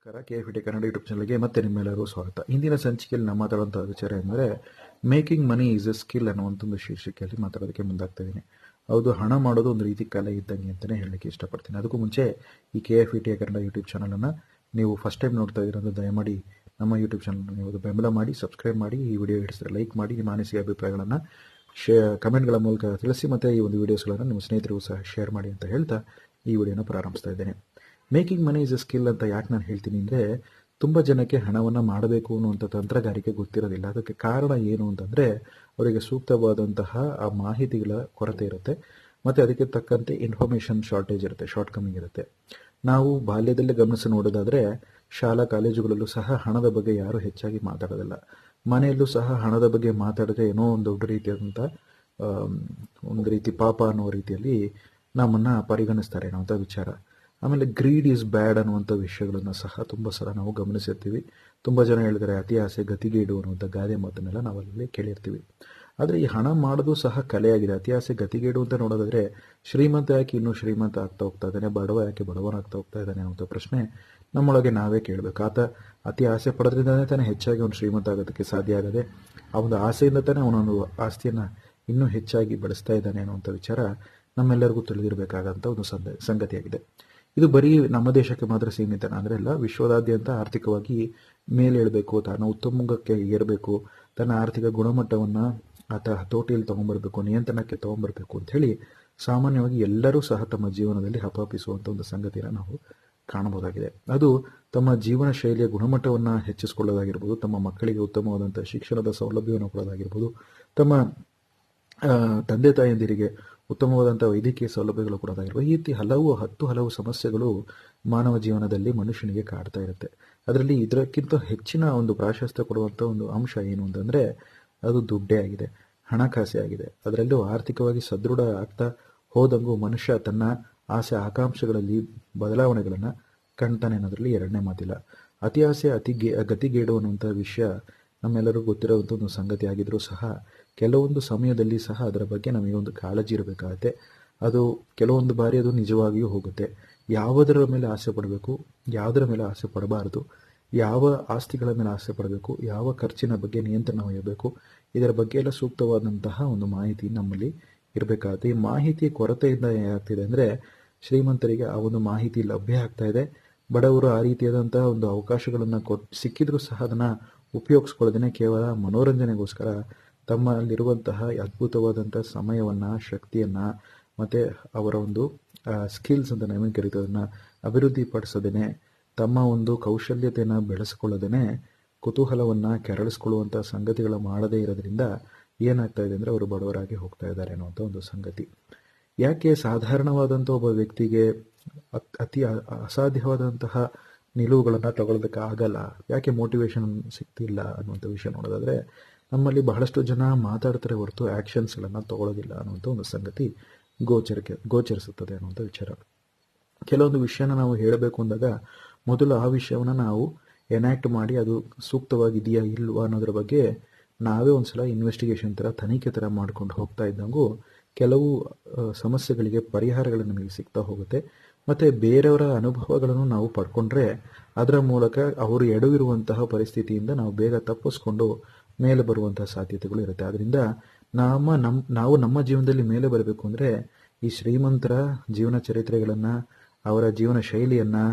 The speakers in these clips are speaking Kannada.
ನಮಸ್ಕಾರ. KFT ಕನ್ನಡ ಯೂಟ್ಯೂಬ್ ಚಾನಲ್ಗೆ ಮತ್ತೆ ನಿಮ್ಮೆಲ್ಲರಿಗೂ ಸ್ವಾಗತ. ಇಂದಿನ ಸಂಚಿಕೆಯಲ್ಲಿ ನಾವು ಮಾತಾಡುವಂತಹ ವಿಚಾರ ಎಂದರೆ making money is A skill ಅನ್ನುವಂಥ ಒಂದು ಶೀರ್ಷಿಕೆಯಲ್ಲಿ ಮಾತಾಡೋದಕ್ಕೆ ಮುಂದಾಗ್ತಾ ಇದ್ದೀನಿ. ಹೌದು, ಹಣ ಮಾಡೋದು ಒಂದು ರೀತಿ ಕಲೆ ಇದ್ದಂಗೆ ಅಂತಲೇ ಹೇಳಲಿಕ್ಕೆ ಇಷ್ಟಪಡ್ತೀನಿ. ಅದಕ್ಕೂ ಮುಂಚೆ ಈ KFT ಕನ್ನಡ ಯೂಟ್ಯೂಬ್ ಚಾನಲನ್ನು ನೀವು ಫಸ್ಟ್ ಟೈಮ್ ನೋಡ್ತಾ ಇದ್ದೀರಂದ್ರೆ ದಯಮಾಡಿ ನಮ್ಮ ಯೂಟ್ಯೂಬ್ ಚಾನಲ್ ನೀವು ಬೆಂಬಲ ಮಾಡಿ, ಸಬ್ಸ್ಕ್ರೈಬ್ ಮಾಡಿ, ಈ ವಿಡಿಯೋ ಹಿಡಿಸಿದ್ರೆ ಲೈಕ್ ಮಾಡಿ, ನಿಮ್ಮ ಅನಿಸಿಕೆ ಅಭಿಪ್ರಾಯಗಳನ್ನು ಕಮೆಂಟ್ಗಳ ಮೂಲಕ ತಿಳಿಸಿ, ಮತ್ತು ಈ ಒಂದು ವಿಡಿಯೋಸ್ಗಳನ್ನು ನಿಮ್ಮ ಸ್ನೇಹಿತರಿಗೂ ಸಹ ಶೇರ್ ಮಾಡಿ ಅಂತ ಹೇಳ್ತಾ ಈ ವಿಡಿಯೋನ ಪ್ರಾರಂಭಿಸ್ತಾ ಇದ್ದೇನೆ. Making money is A skill ಅಂತ ಯಾಕೆ ನಾನು ಹೇಳ್ತೀನಿ ಅಂದರೆ, ತುಂಬ ಜನಕ್ಕೆ ಹಣವನ್ನು ಮಾಡಬೇಕು ಅನ್ನುವಂಥ ತಂತ್ರಗಾರಿಕೆ ಗೊತ್ತಿರೋದಿಲ್ಲ. ಅದಕ್ಕೆ ಕಾರಣ ಏನು ಅಂತಂದರೆ, ಅವರಿಗೆ ಸೂಕ್ತವಾದಂತಹ ಆ ಮಾಹಿತಿಗಳ ಕೊರತೆ ಇರುತ್ತೆ, ಮತ್ತು ಅದಕ್ಕೆ ತಕ್ಕಂತೆ ಇನ್ಫಾರ್ಮೇಷನ್ ಶಾರ್ಟೇಜ್ ಇರುತ್ತೆ, ಶಾರ್ಟ್ ಕಮಿಂಗ್ ಇರುತ್ತೆ. ನಾವು ಬಾಲ್ಯದಲ್ಲೇ ಗಮನಿಸಿ ನೋಡೋದಾದರೆ ಶಾಲಾ ಕಾಲೇಜುಗಳಲ್ಲೂ ಸಹ ಹಣದ ಬಗ್ಗೆ ಯಾರೂ ಹೆಚ್ಚಾಗಿ ಮಾತಾಡೋದಿಲ್ಲ. ಮನೆಯಲ್ಲೂ ಸಹ ಹಣದ ಬಗ್ಗೆ ಮಾತಾಡಿದ್ರೆ ಏನೋ ಒಂದು ದೊಡ್ಡ ರೀತಿಯಾದಂಥ ಒಂದು ರೀತಿ ಪಾಪ ಅನ್ನೋ ರೀತಿಯಲ್ಲಿ ನಮ್ಮನ್ನು ಪರಿಗಣಿಸ್ತಾರೆ ಅನ್ನೋಂಥ ವಿಚಾರ. ಆಮೇಲೆ ಗ್ರೀಡ್ ಈಸ್ ಬ್ಯಾಡ್ ಅನ್ನುವಂಥ ವಿಷಯಗಳನ್ನು ಸಹ ತುಂಬ ಸಲ ನಾವು ಗಮನಿಸಿರ್ತೀವಿ. ತುಂಬ ಜನ ಹೇಳಿದರೆ ಅತಿ ಆಸೆ ಗತಿಗೇಡು ಅನ್ನುವಂಥ ಗಾದೆ ಮಾತನ್ನೆಲ್ಲ ನಾವಲ್ಲಿ ಕೇಳಿರ್ತೀವಿ. ಆದರೆ ಈ ಹಣ ಮಾಡೋದು ಸಹ ಕಲೆಯಾಗಿದೆ. ಅತಿ ಆಸೆ ಗತಿಗೇಡು ಅಂತ ನೋಡೋದಾದರೆ, ಶ್ರೀಮಂತ ಯಾಕೆ ಇನ್ನೂ ಶ್ರೀಮಂತ ಆಗ್ತಾ ಹೋಗ್ತಾ ಇದ್ದಾನೆ, ಬಡವ ಯಾಕೆ ಬಡವನಾಗ್ತಾ ಹೋಗ್ತಾ ಇದ್ದಾನೆ ಅನ್ನುವಂಥ ಪ್ರಶ್ನೆ ನಮ್ಮೊಳಗೆ ನಾವೇ ಕೇಳಬೇಕು. ಆತ ಅತಿ ಆಸೆ ಪಡೋದ್ರಿಂದನೇ ತಾನೇ ಹೆಚ್ಚಾಗಿ ಅವನು ಶ್ರೀಮಂತ ಆಗೋದಕ್ಕೆ ಸಾಧ್ಯ ಆಗದೆ, ಆ ಒಂದು ಆಸೆಯಿಂದ ತಾನೇ ಅವನೊಂದು ಆಸ್ತಿಯನ್ನು ಇನ್ನೂ ಹೆಚ್ಚಾಗಿ ಬೆಳೆಸ್ತಾ ಇದ್ದಾನೆ ಅನ್ನುವಂಥ ವಿಚಾರ ನಮ್ಮೆಲ್ಲರಿಗೂ ತಿಳಿದಿರಬೇಕಾದಂಥ ಒಂದು ಸಂಗತಿಯಾಗಿದೆ. ಇದು ಬರೀ ನಮ್ಮ ದೇಶಕ್ಕೆ ಮಾತ್ರ ಸೀಮಿತ ಅಂದರೆ ಅಲ್ಲ, ವಿಶ್ವದಾದ್ಯಂತ ಆರ್ಥಿಕವಾಗಿ ಮೇಲೇಳಬೇಕು, ತಾನು ಉತ್ತುಂಗಕ್ಕೆ ಏರಬೇಕು, ತನ್ನ ಆರ್ಥಿಕ ಗುಣಮಟ್ಟವನ್ನು ಆತ ಹತೋಟಿಯಲ್ಲಿ ತೊಗೊಂಬರ್ಬೇಕು, ನಿಯಂತ್ರಣಕ್ಕೆ ತೊಗೊಂಬರ್ಬೇಕು ಅಂಥೇಳಿ ಸಾಮಾನ್ಯವಾಗಿ ಎಲ್ಲರೂ ಸಹ ತಮ್ಮ ಜೀವನದಲ್ಲಿ ಹಪಾಪಿಸುವಂಥ ಒಂದು ಸಂಗತಿಯನ್ನು ನಾವು ಕಾಣಬಹುದಾಗಿದೆ. ಅದು ತಮ್ಮ ಜೀವನ ಶೈಲಿಯ ಗುಣಮಟ್ಟವನ್ನು ಹೆಚ್ಚಿಸಿಕೊಳ್ಳೋದಾಗಿರ್ಬೋದು, ತಮ್ಮ ಮಕ್ಕಳಿಗೆ ಉತ್ತಮವಾದಂಥ ಶಿಕ್ಷಣದ ಸೌಲಭ್ಯವನ್ನು ಕೊಡೋದಾಗಿರ್ಬೋದು, ತಮ್ಮ ತಂದೆ ತಾಯಂದಿರಿಗೆ ಉತ್ತಮವಾದಂಥ ವೈದ್ಯಕೀಯ ಸೌಲಭ್ಯಗಳು ಕೊಡೋದಾಗಿರ್ಬೋದು. ಈ ರೀತಿ ಹಲವು ಸಮಸ್ಯೆಗಳು ಮಾನವ ಜೀವನದಲ್ಲಿ ಮನುಷ್ಯನಿಗೆ ಕಾಡ್ತಾ ಇರುತ್ತೆ. ಅದರಲ್ಲಿ ಇದಕ್ಕಿಂತ ಹೆಚ್ಚಿನ ಒಂದು ಪ್ರಾಶಸ್ತ್ಯ ಕೊಡುವಂಥ ಒಂದು ಅಂಶ ಏನು ಅಂತಂದರೆ ಅದು ದುಡ್ಡೇ ಆಗಿದೆ, ಹಣಕಾಸೆ ಆಗಿದೆ. ಅದರಲ್ಲೂ ಆರ್ಥಿಕವಾಗಿ ಸದೃಢ ಆಗ್ತಾ ಹೋದಂಗೂ ಮನುಷ್ಯ ತನ್ನ ಆಸೆ ಆಕಾಂಕ್ಷೆಗಳಲ್ಲಿ ಬದಲಾವಣೆಗಳನ್ನು ಕಾಣ್ತಾನೆ ಅನ್ನೋದ್ರಲ್ಲಿ ಎರಡನೇ ಮಾತಿಲ್ಲ. ಅತಿ ಆಸೆ ಗತಿಗೇಡು ಅನ್ನುವಂಥ ವಿಷಯ ನಮ್ಮೆಲ್ಲರಿಗೂ ಗೊತ್ತಿರೋವಂಥ ಒಂದು ಸಂಗತಿ ಆಗಿದ್ರೂ ಸಹ ಕೆಲವೊಂದು ಸಮಯದಲ್ಲಿ ಸಹ ಅದರ ಬಗ್ಗೆ ನಮಗೆ ಒಂದು ಕಾಳಜಿ ಇರಬೇಕಾಗತ್ತೆ. ಅದು ಕೆಲವೊಂದು ಬಾರಿ ಅದು ನಿಜವಾಗಿಯೂ ಹೋಗುತ್ತೆ. ಯಾವುದರ ಮೇಲೆ ಆಸೆ ಪಡಬೇಕು, ಯಾವುದರ ಮೇಲೆ ಆಸೆ ಪಡಬಾರದು, ಯಾವ ಆಸ್ತಿಗಳ ಮೇಲೆ ಆಸೆ ಪಡಬೇಕು, ಯಾವ ಖರ್ಚಿನ ಬಗ್ಗೆ ನಿಯಂತ್ರಣ ವಹಿಸಬೇಕು, ಇದರ ಬಗ್ಗೆ ಎಲ್ಲ ಸೂಕ್ತವಾದಂತಹ ಒಂದು ಮಾಹಿತಿ ನಮ್ಮಲ್ಲಿ ಇರಬೇಕಾಗುತ್ತೆ. ಈ ಮಾಹಿತಿ ಕೊರತೆಯಿಂದ ಏನಾಗ್ತಿದೆ ಅಂದರೆ, ಶ್ರೀಮಂತರಿಗೆ ಆ ಒಂದು ಮಾಹಿತಿ ಲಭ್ಯ ಆಗ್ತಾ ಇದೆ, ಬಡವರು ಆ ರೀತಿಯಾದಂತಹ ಒಂದು ಅವಕಾಶಗಳನ್ನು ಸಿಕ್ಕಿದ್ರೂ ಸಹ ಅದನ್ನು ಉಪಯೋಗಿಸ್ಕೊಳ್ಳೋದೇ ಕೇವಲ ಮನೋರಂಜನೆಗೋಸ್ಕರ ತಮ್ಮಲ್ಲಿರುವಂತಹ ಅದ್ಭುತವಾದಂಥ ಸಮಯವನ್ನು, ಶಕ್ತಿಯನ್ನು, ಮತ್ತು ಅವರ ಒಂದು ಸ್ಕಿಲ್ಸ್ ಅಂತ ನಾವೇನು ಕರೀತೀವಿ ಅದನ್ನು ಅಭಿವೃದ್ಧಿಪಡಿಸೋದೇ, ತಮ್ಮ ಒಂದು ಕೌಶಲ್ಯತೆಯನ್ನು ಬೆಳೆಸ್ಕೊಳ್ಳೋದೇ, ಕುತೂಹಲವನ್ನು ಕೆರಳಿಸ್ಕೊಳ್ಳುವಂಥ ಸಂಗತಿಗಳ ಮಾಡದೇ ಇರೋದ್ರಿಂದ ಏನಾಗ್ತಾ ಇದೆ ಅಂದರೆ ಅವರು ಬಡವರಾಗಿ ಹೋಗ್ತಾ ಇದ್ದಾರೆ ಅನ್ನುವಂಥ ಒಂದು ಸಂಗತಿ. ಯಾಕೆ ಸಾಧಾರಣವಾದಂಥ ಒಬ್ಬ ವ್ಯಕ್ತಿಗೆ ಅತಿ ಅಸಾಧ್ಯವಾದಂತಹ ನಿಲುವುಗಳನ್ನು ತಗೊಳ್ಳೋದಕ್ಕೆ ಆಗಲ್ಲ, ಯಾಕೆ ಮೋಟಿವೇಶನ್ ಸಿಗ್ತಿಲ್ಲ ಅನ್ನುವಂಥ ವಿಷಯ ನೋಡೋದಾದರೆ, ನಮ್ಮಲ್ಲಿ ಬಹಳಷ್ಟು ಜನ ಮಾತಾಡ್ತಾರೆ ಹೊರತು ಆ್ಯಕ್ಷನ್ಸ್ಗಳನ್ನು ತಗೊಳ್ಳೋದಿಲ್ಲ ಅನ್ನುವಂಥ ಒಂದು ಸಂಗತಿ ಗೋಚರಿಸುತ್ತದೆ ಅನ್ನುವಂಥ ವಿಚಾರ. ಕೆಲವೊಂದು ವಿಷಯನ ನಾವು ಹೇಳಬೇಕು ಅಂದಾಗ ಮೊದಲು ಆ ವಿಷಯವನ್ನು ನಾವು ಎನ್ಯಾಕ್ಟ್ ಮಾಡಿ ಅದು ಸೂಕ್ತವಾಗಿದೆಯಾ ಇಲ್ವಾ ಅನ್ನೋದ್ರ ಬಗ್ಗೆ ನಾವೇ ಒಂದು ಸಲ ಇನ್ವೆಸ್ಟಿಗೇಷನ್ ಥರ, ತನಿಖೆ ಥರ ಮಾಡ್ಕೊಂಡು ಹೋಗ್ತಾ ಇದ್ದಂಗೂ ಕೆಲವು ಸಮಸ್ಯೆಗಳಿಗೆ ಪರಿಹಾರಗಳು ನಮಗೆ ಸಿಗ್ತಾ ಹೋಗುತ್ತೆ. ಮತ್ತು ಬೇರೆಯವರ ಅನುಭವಗಳನ್ನು ನಾವು ಪಡ್ಕೊಂಡ್ರೆ ಅದರ ಮೂಲಕ ಅವರು ಎಡವಿರುವಂತಹ ಪರಿಸ್ಥಿತಿಯಿಂದ ನಾವು ಬೇಗ ತಪ್ಪಿಸ್ಕೊಂಡು ಮೇಲೆ ಬರುವಂತಹ ಸಾಧ್ಯತೆಗಳು ಇರುತ್ತೆ. ಆದ್ದರಿಂದ ನಾವು ನಮ್ಮ ಜೀವನದಲ್ಲಿ ಮೇಲೆ ಬರಬೇಕು ಅಂದರೆ ಈ ಶ್ರೀಮಂತರ ಜೀವನ ಚರಿತ್ರೆಗಳನ್ನು, ಅವರ ಜೀವನ ಶೈಲಿಯನ್ನು,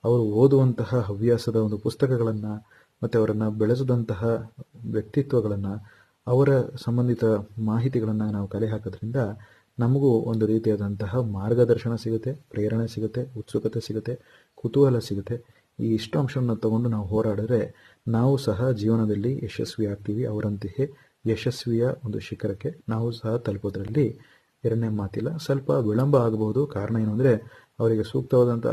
ಅವರು ಓದುವಂತಹ ಹವ್ಯಾಸದ ಒಂದು ಪುಸ್ತಕಗಳನ್ನು, ಮತ್ತು ಅವರನ್ನು ಬೆಳೆಸಿದಂತಹ ವ್ಯಕ್ತಿತ್ವಗಳನ್ನು, ಅವರ ಸಂಬಂಧಿತ ಮಾಹಿತಿಗಳನ್ನು ನಾವು ಕಲೆ ಹಾಕೋದ್ರಿಂದ ನಮಗೂ ಒಂದು ರೀತಿಯಾದಂತಹ ಮಾರ್ಗದರ್ಶನ ಸಿಗುತ್ತೆ, ಪ್ರೇರಣೆ ಸಿಗುತ್ತೆ, ಉತ್ಸುಕತೆ ಸಿಗುತ್ತೆ, ಕುತೂಹಲ ಸಿಗುತ್ತೆ. ಈ ಇಷ್ಟು ಅಂಶವನ್ನು ತಗೊಂಡು ನಾವು ಹೋರಾಡಿದ್ರೆ ನಾವು ಸಹ ಜೀವನದಲ್ಲಿ ಯಶಸ್ವಿ ಆಗ್ತೀವಿ. ಅವರಂತೆಯೇ ಯಶಸ್ವಿಯ ಒಂದು ಶಿಖರಕ್ಕೆ ನಾವು ಸಹ ತಲುಪೋದ್ರಲ್ಲಿ ಎರಡನೇ ಮಾತಿಲ್ಲ. ಸ್ವಲ್ಪ ವಿಳಂಬ ಆಗಬಹುದು. ಕಾರಣ ಏನು ಅಂದರೆ, ಅವರಿಗೆ ಸೂಕ್ತವಾದಂಥ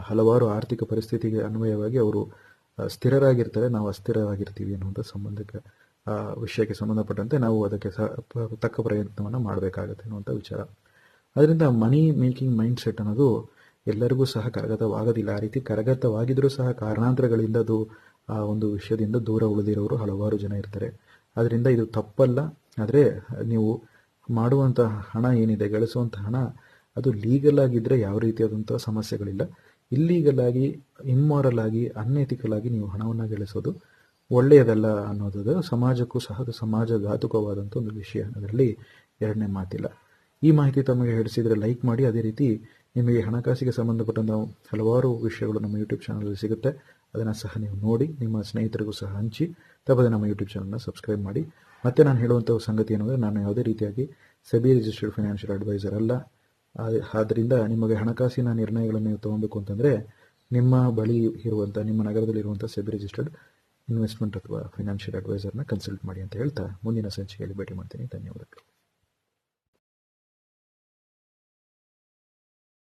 ಹಲವಾರು ಆರ್ಥಿಕ ಪರಿಸ್ಥಿತಿಗೆ ಅನ್ವಯವಾಗಿ ಅವರು ಸ್ಥಿರರಾಗಿರ್ತಾರೆ, ನಾವು ಅಸ್ಥಿರವಾಗಿರ್ತೀವಿ ಅನ್ನುವಂಥ ವಿಷಯಕ್ಕೆ ಸಂಬಂಧಪಟ್ಟಂತೆ ನಾವು ಅದಕ್ಕೆ ತಕ್ಕ ಪ್ರಯತ್ನವನ್ನು ಮಾಡಬೇಕಾಗತ್ತೆ ಅನ್ನುವಂಥ ವಿಚಾರ. ಅದರಿಂದ ಮನಿ ಮೇಕಿಂಗ್ ಮೈಂಡ್ ಸೆಟ್ ಅನ್ನೋದು ಎಲ್ಲರಿಗೂ ಸಹ ಕರಗತವಾಗೋದಿಲ್ಲ. ಆ ರೀತಿ ಕರಗತವಾಗಿದ್ರೂ ಸಹ ಕಾರಣಾಂತರಗಳಿಂದ ಅದು ಆ ಒಂದು ವಿಷಯದಿಂದ ದೂರ ಉಳಿದಿರೋರು ಹಲವಾರು ಜನ ಇರ್ತಾರೆ. ಅದರಿಂದ ಇದು ತಪ್ಪಲ್ಲ. ಆದರೆ ನೀವು ಮಾಡುವಂಥ ಹಣ ಏನಿದೆ, ಗಳಿಸುವಂಥ ಹಣ ಅದು ಲೀಗಲ್ ಆಗಿದ್ದರೆ ಯಾವ ರೀತಿಯಾದಂಥ ಸಮಸ್ಯೆಗಳಿಲ್ಲ. ಇಲ್ಲೀಗಲ್ ಆಗಿ, ಇಮ್ಮಾರಲ್ ಆಗಿ, ಅನ್ಎಥಿಕಲ್ ಆಗಿ ನೀವು ಹಣವನ್ನು ಗಳಿಸೋದು ಒಳ್ಳೆಯದಲ್ಲ ಅನ್ನೋದು ಸಮಾಜಕ್ಕೂ ಸಹ ಅದು ಸಮಾಜಘಾತುಕವಾದಂಥ ಒಂದು ವಿಷಯ ಅನ್ನೋದರಲ್ಲಿ ಎರಡನೇ ಮಾತಿಲ್ಲ. ಈ ಮಾಹಿತಿ ತಮಗೆ ಹಿಡಿಸಿದರೆ ಲೈಕ್ ಮಾಡಿ. ಅದೇ ರೀತಿ ನಿಮಗೆ ಹಣಕಾಸಿಗೆ ಸಂಬಂಧಪಟ್ಟಂಥ ಹಲವಾರು ವಿಷಯಗಳು ನಮ್ಮ ಯೂಟ್ಯೂಬ್ ಚಾನಲಲ್ಲಿ ಸಿಗುತ್ತೆ. ಅದನ್ನು ಸಹ ನೀವು ನೋಡಿ ನಿಮ್ಮ ಸ್ನೇಹಿತರಿಗೂ ಸಹ ಹಂಚಿ. ತಪ್ಪದೆ ನಮ್ಮ ಯೂಟ್ಯೂಬ್ ಚಾನಲ್ನ ಸಬ್ಸ್ಕ್ರೈಬ್ ಮಾಡಿ. ಮತ್ತೆ ನಾನು ಹೇಳುವಂಥ ಸಂಗತಿ ಏನಂದರೆ, ನಾನು ಯಾವುದೇ ರೀತಿಯಾಗಿ ಸೆಬಿ ರಿಜಿಸ್ಟರ್ಡ್ ಫೈನಾನ್ಷಿಯಲ್ ಅಡ್ವೈಸರ್ ಅಲ್ಲ. ಆದ್ದರಿಂದ ನಿಮಗೆ ಹಣಕಾಸಿನ ನಿರ್ಣಯಗಳನ್ನು ನೀವು ತೊಗೊಬೇಕು ಅಂತಂದರೆ ನಿಮ್ಮ ಬಳಿ ಇರುವಂಥ, ನಿಮ್ಮ ನಗರದಲ್ಲಿರುವಂಥ ಸೆಬಿ ರಿಜಿಸ್ಟರ್ಡ್ ಇನ್ವೆಸ್ಟ್ಮೆಂಟ್ ಅಥವಾ ಫೈನಾನ್ಷಿಯಲ್ ಅಡ್ವೈಸರ್ನ ಕನ್ಸಲ್ಟ್ ಮಾಡಿ ಅಂತ ಹೇಳ್ತಾ ಮುಂದಿನ ಸಂಚಿಕೆಯಲ್ಲಿ ಭೇಟಿ ಮಾಡ್ತೀನಿ. ಧನ್ಯವಾದಗಳು.